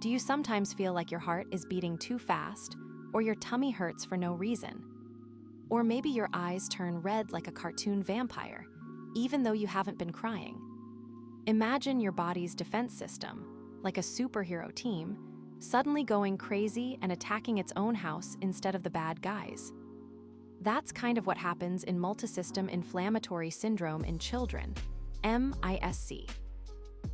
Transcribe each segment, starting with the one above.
Do you sometimes feel like your heart is beating too fast, or your tummy hurts for no reason? Or maybe your eyes turn red like a cartoon vampire, even though you haven't been crying? Imagine your body's defense system, like a superhero team, suddenly going crazy and attacking its own house instead of the bad guys. That's kind of what happens in Multisystem Inflammatory Syndrome in children, MISC.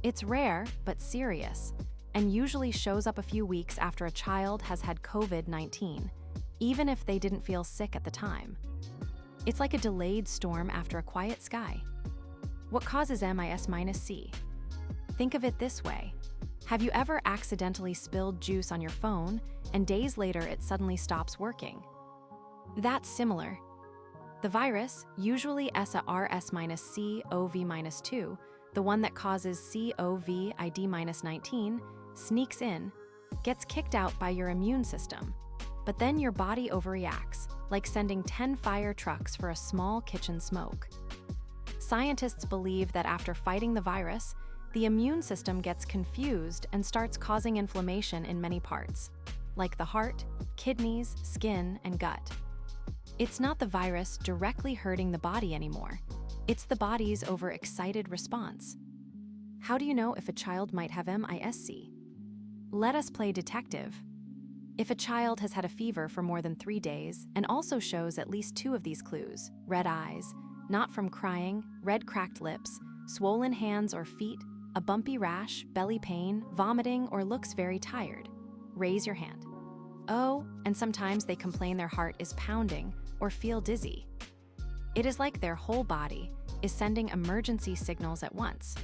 It's rare, but serious, and usually shows up a few weeks after a child has had COVID-19, even if they didn't feel sick at the time. It's like a delayed storm after a quiet sky. What causes MIS-C? Think of it this way. Have you ever accidentally spilled juice on your phone and days later it suddenly stops working? That's similar. The virus, usually SARS-CoV-2, the one that causes COVID-19, sneaks in, gets kicked out by your immune system, but then your body overreacts, like sending 10 fire trucks for a small kitchen smoke. Scientists believe that after fighting the virus, the immune system gets confused and starts causing inflammation in many parts, like the heart, kidneys, skin, and gut. It's not the virus directly hurting the body anymore. It's the body's overexcited response. How do you know if a child might have MISC? Let us play detective. If a child has had a fever for more than 3 days and also shows at least 2 of these clues, red eyes, not from crying, red cracked lips, swollen hands or feet, a bumpy rash, belly pain, vomiting, or looks very tired, raise your hand. Oh, and sometimes they complain their heart is pounding or feel dizzy. It is like their whole body is sending emergency signals at once.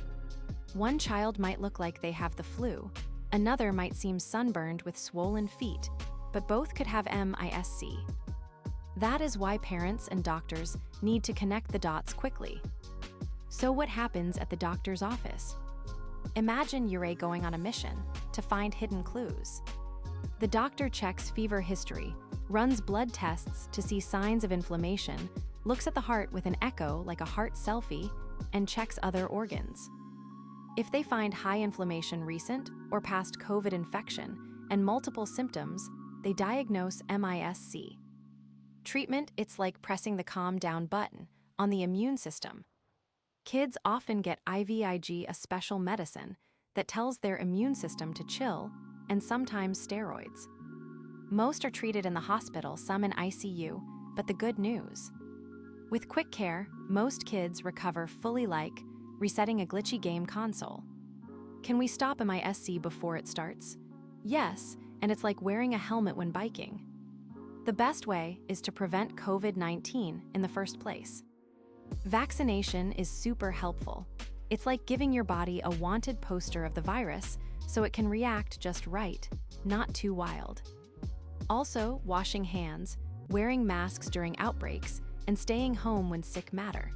One child might look like they have the flu, another might seem sunburned with swollen feet, but both could have MISC. That is why parents and doctors need to connect the dots quickly. So what happens at the doctor's office? Imagine you're going on a mission to find hidden clues. The doctor checks fever history, runs blood tests to see signs of inflammation, looks at the heart with an echo like a heart selfie, and checks other organs. If they find high inflammation recent or past COVID infection and multiple symptoms, they diagnose MISC. Treatment, it's like pressing the calm down button on the immune system. Kids often get IVIG, a special medicine that tells their immune system to chill, and sometimes steroids. Most are treated in the hospital, some in ICU, but the good news: with quick care, most kids recover fully, like resetting a glitchy game console. Can we stop MISC before it starts? Yes, and it's like wearing a helmet when biking. The best way is to prevent COVID-19 in the first place. Vaccination is super helpful. It's like giving your body a wanted poster of the virus so it can react just right, not too wild. Also, washing hands, wearing masks during outbreaks, and staying home when sick matter.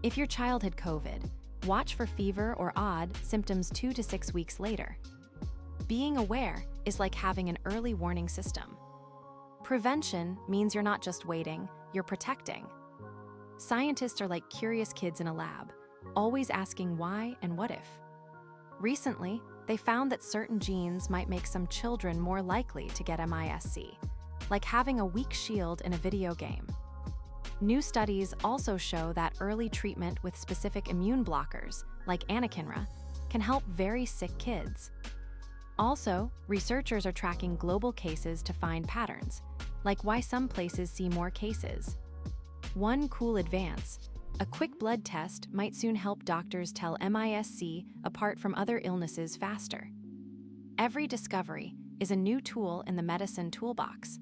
If your child had COVID, watch for fever or odd symptoms 2 to 6 weeks later. Being aware is like having an early warning system. Prevention means you're not just waiting, you're protecting. Scientists are like curious kids in a lab, always asking why and what if. Recently, they found that certain genes might make some children more likely to get MISC, like having a weak shield in a video game. New studies also show that early treatment with specific immune blockers, like anakinra, can help very sick kids. Also, researchers are tracking global cases to find patterns, like why some places see more cases. One cool advance: a quick blood test might soon help doctors tell MISC apart from other illnesses faster. Every discovery is a new tool in the medicine toolbox.